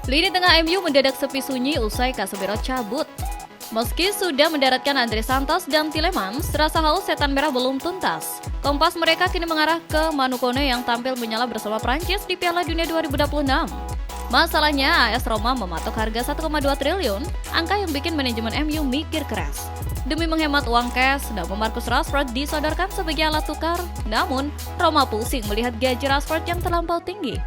Lini tengah MU mendadak sepi sunyi usai Casemiro cabut. Meski sudah mendaratkan Andre Santos dan Tielemans, rasa haus setan merah belum tuntas. Kompas mereka kini mengarah ke Manu Kone yang tampil menyala bersama Prancis di Piala Dunia 2026. Masalahnya, AS Roma mematok harga 1,2 triliun, angka yang bikin manajemen MU mikir keras. Demi menghemat uang cash, nama Marcus Rashford disodorkan sebagai alat tukar. Namun, Roma pusing melihat gaji Rashford yang terlampau tinggi.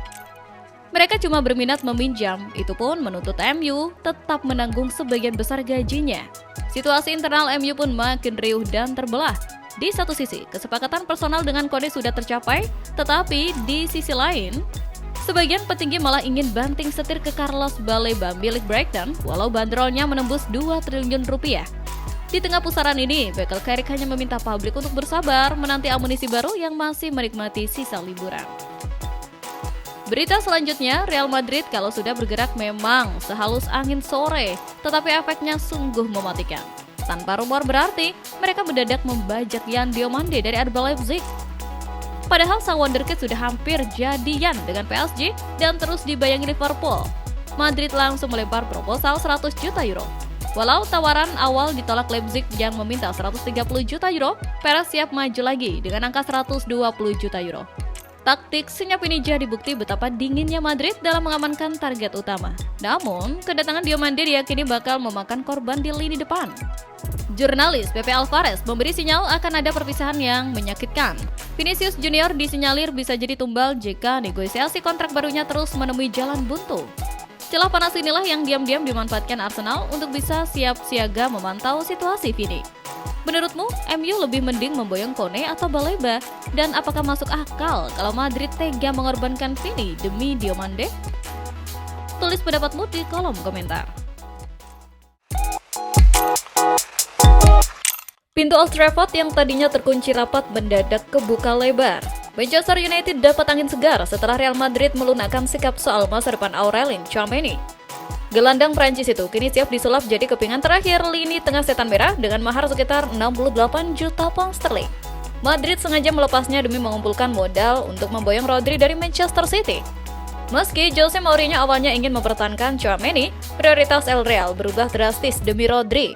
Mereka cuma berminat meminjam, itu pun menuntut MU tetap menanggung sebagian besar gajinya. Situasi internal MU pun makin riuh dan terbelah. Di satu sisi, kesepakatan personal dengan Kone sudah tercapai, tetapi di sisi lain, sebagian petinggi malah ingin banting setir ke Carlos Baleba milik Brighton, walau bandrolnya menembus 2 triliun rupiah. Di tengah pusaran ini, Michael Carrick hanya meminta publik untuk bersabar menanti amunisi baru yang masih menikmati sisa liburan. Berita selanjutnya, Real Madrid kalau sudah bergerak memang sehalus angin sore, tetapi efeknya sungguh mematikan. Tanpa rumor berarti, mereka mendadak membajak Yan Diomande dari RB Leipzig. Padahal sang wonderkid sudah hampir jadian dengan PSG dan terus dibayangi Liverpool. Madrid langsung melempar proposal 100 juta euro. Walau tawaran awal ditolak Leipzig yang meminta 130 juta euro, Perez siap maju lagi dengan angka 120 juta euro. Taktik senyap ini jadi bukti betapa dinginnya Madrid dalam mengamankan target utama. Namun, kedatangan Diomande diyakini bakal memakan korban di lini depan. Jurnalis Pepe Alvarez memberi sinyal akan ada perpisahan yang menyakitkan. Vinicius Junior disinyalir bisa jadi tumbal jika negosiasi kontrak barunya terus menemui jalan buntu. Celah panas inilah yang diam-diam dimanfaatkan Arsenal untuk bisa siap siaga memantau situasi Vini. Menurutmu, MU lebih mending memboyong Kone atau Baleba? Dan apakah masuk akal kalau Madrid tega mengorbankan Vini demi Diomande? Tulis pendapatmu di kolom komentar. Pintu Old Trafford yang tadinya terkunci rapat mendadak kebuka lebar. Manchester United dapat angin segar setelah Real Madrid melunakkan sikap soal masa depan Aurelien Tchouameni. Gelandang Prancis itu kini siap disulap jadi kepingan terakhir lini tengah setan merah dengan mahar sekitar 68 juta pound sterling. Madrid sengaja melepasnya demi mengumpulkan modal untuk memboyong Rodri dari Manchester City. Meski Jose Mourinho awalnya ingin mempertahankan Tchouameni, prioritas El Real berubah drastis demi Rodri.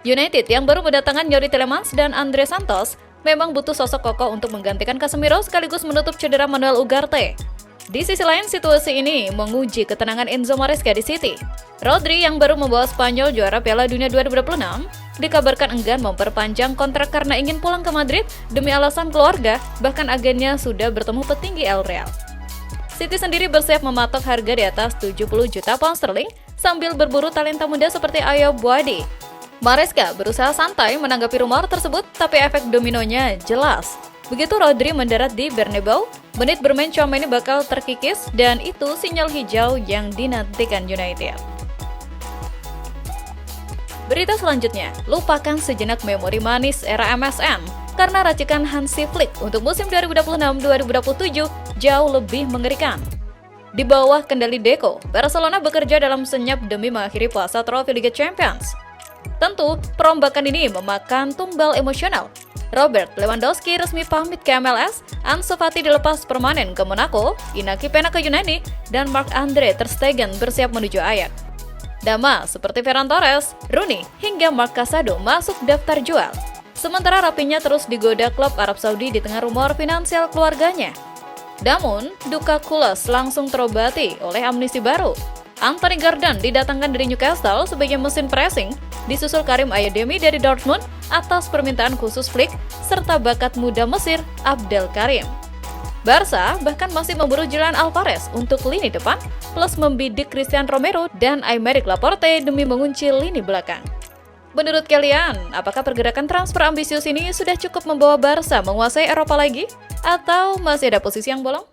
United yang baru mendatangkan Yori Tielemans dan Andre Santos memang butuh sosok kokoh untuk menggantikan Casemiro sekaligus menutup cedera Manuel Ugarte. Di sisi lain, situasi ini menguji ketenangan Enzo Maresca di City. Rodri yang baru membawa Spanyol juara Piala Dunia 2026 dikabarkan enggan memperpanjang kontrak karena ingin pulang ke Madrid demi alasan keluarga, bahkan agennya sudah bertemu petinggi El Real. City sendiri bersiap mematok harga di atas 70 juta pound sterling sambil berburu talenta muda seperti Ayo Buadi. Maresca berusaha santai menanggapi rumor tersebut, tapi efek dominonya jelas. Begitu Rodri mendarat di Bernabeu, menit bermain Tchouameni bakal terkikis dan itu sinyal hijau yang dinantikan United. Berita selanjutnya, lupakan sejenak memori manis era MSN karena racikan Hansi Flick untuk musim 2026-2027 jauh lebih mengerikan. Di bawah kendali Deco, Barcelona bekerja dalam senyap demi mengakhiri puasa trofi Liga Champions. Tentu, perombakan ini memakan tumbal emosional. Robert Lewandowski resmi pamit ke MLS, Ansu Fati dilepas permanen ke Monaco, Inaki Pena ke Yunani, dan Marc-Andre ter Stegen bersiap menuju Ajax. Nama seperti Ferran Torres, Rooney, hingga Marc Casado masuk daftar jual. Sementara Rapinya terus digoda klub Arab Saudi di tengah rumor finansial keluarganya. Namun, duka Kulas langsung terobati oleh amnesti baru. Anthony Gordon didatangkan dari Newcastle sebagai mesin pressing, disusul Karim Ayademi dari Dortmund atas permintaan khusus Flick, serta bakat muda Mesir Abdel Karim. Barca bahkan masih memburu Julian Alvarez untuk lini depan, plus membidik Christian Romero dan Aymeric Laporte demi mengunci lini belakang. Menurut kalian, apakah pergerakan transfer ambisius ini sudah cukup membawa Barca menguasai Eropa lagi? Atau masih ada posisi yang bolong?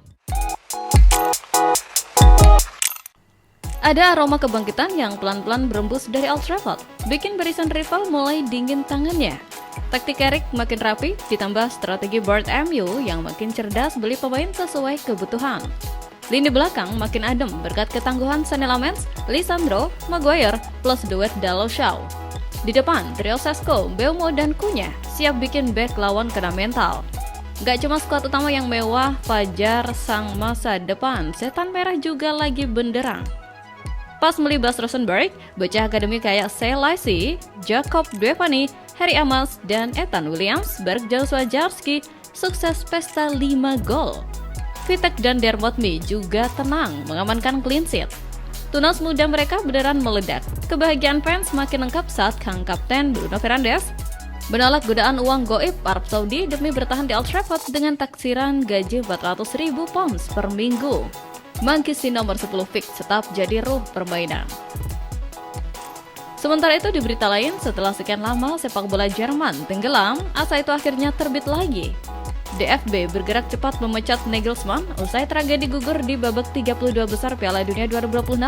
Ada aroma kebangkitan yang pelan-pelan berembus dari Old Trafford, bikin barisan rival mulai dingin tangannya. Taktik Carrick makin rapi, ditambah strategi Board MU yang makin cerdas beli pemain sesuai kebutuhan. Lini belakang makin adem berkat ketangguhan Sané Lamens, Lisandro, Maguire, plus duet Dalot Shaw. Di depan, trio Sesko, Mbeumo, dan Cunha siap bikin back lawan kena mental. Gak cuma skuad utama yang mewah, Fajar sang masa depan, setan merah juga lagi benderang. Pas melibas Rosenberg, bocah akademi kayak Selassie, Jacob Dwevany, Harry Amos, dan Ethan Williams, Joshua Jarski, sukses pesta 5 gol. Vitek dan Dermot Mee juga tenang mengamankan clean sheet. Tunas muda mereka beneran meledak. Kebahagiaan fans makin lengkap saat Kang Kapten Bruno Fernandes menolak godaan uang goib Arab Saudi demi bertahan di Old Trafford dengan taksiran gaji 400.000 pounds per minggu. Mangkisi nomor 10 fix tetap jadi ruh permainan. Sementara itu di berita lain, setelah sekian lama sepak bola Jerman tenggelam, asa itu akhirnya terbit lagi. DFB bergerak cepat memecat Nagelsmann usai tragedi gugur di babak 32 besar Piala Dunia 2026.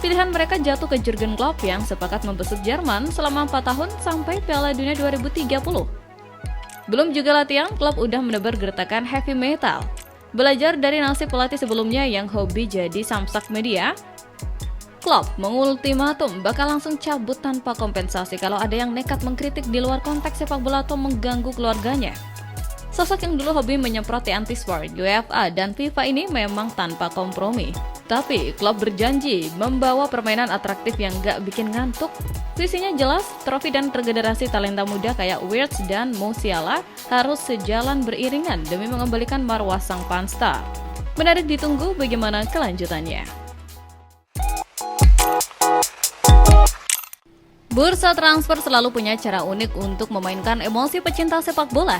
Pilihan mereka jatuh ke Jurgen Klopp yang sepakat membesut Jerman selama 4 tahun sampai Piala Dunia 2030. Belum juga latihan, Klopp udah menebar gertakan heavy metal. Belajar dari nasib pelatih sebelumnya yang hobi jadi samsak media, Klopp mengultimatum bakal langsung cabut tanpa kompensasi kalau ada yang nekat mengkritik di luar konteks sepak bola atau mengganggu keluarganya. Sosok yang dulu hobi menyemprot The Anti-Sport, UEFA, dan FIFA ini memang tanpa kompromi. Tapi Klopp berjanji membawa permainan atraktif yang gak bikin ngantuk. Visinya jelas, trofi dan regenerasi talenta muda kayak Wirtz dan Musiala harus sejalan beriringan demi mengembalikan marwah sang panstar. Menarik ditunggu bagaimana kelanjutannya. Bursa transfer selalu punya cara unik untuk memainkan emosi pecinta sepak bola.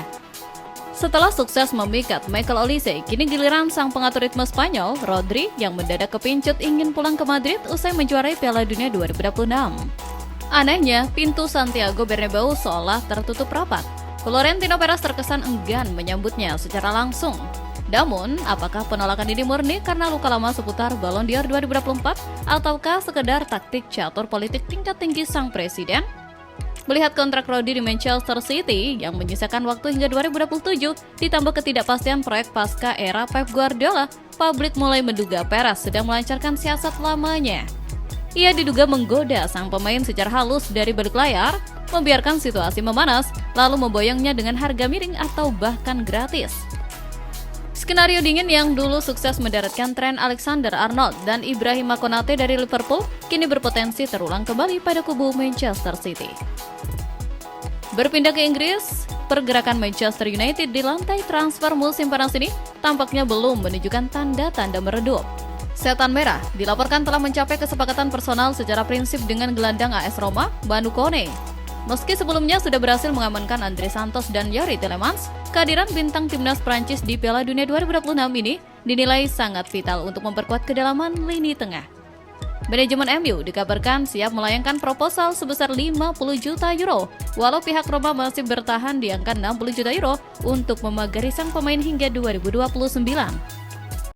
Setelah sukses memikat Michael Olise, kini giliran sang pengatur ritme Spanyol, Rodri, yang mendadak kepincut ingin pulang ke Madrid usai menjuarai Piala Dunia 2026. Anehnya, pintu Santiago Bernabeu seolah tertutup rapat. Florentino Perez terkesan enggan menyambutnya secara langsung. Namun, apakah penolakan ini murni karena luka lama seputar Ballon d'Or 2024 ataukah sekedar taktik catur politik tingkat tinggi sang presiden? Melihat kontrak Rodri di Manchester City yang menyisakan waktu hingga 2027, ditambah ketidakpastian proyek pasca era Pep Guardiola, publik mulai menduga Perez sedang melancarkan siasat lamanya. Ia diduga menggoda sang pemain secara halus dari balik layar, membiarkan situasi memanas, lalu memboyongnya dengan harga miring atau bahkan gratis. Skenario dingin yang dulu sukses mendaratkan Trent Alexander-Arnold dan Ibrahima Konate dari Liverpool kini berpotensi terulang kembali pada kubu Manchester City. Berpindah ke Inggris, pergerakan Manchester United di lantai transfer musim panas ini tampaknya belum menunjukkan tanda-tanda meredup. Setan Merah dilaporkan telah mencapai kesepakatan personal secara prinsip dengan gelandang AS Roma, Manu Kone. Meski sebelumnya sudah berhasil mengamankan Andre Santos dan Youri Tielemans, kehadiran bintang timnas Prancis di Piala Dunia 2026 ini dinilai sangat vital untuk memperkuat kedalaman lini tengah. Manajemen MU dikabarkan siap melayangkan proposal sebesar 50 juta euro, walau pihak Roma masih bertahan di angka 60 juta euro untuk memagari sang pemain hingga 2029.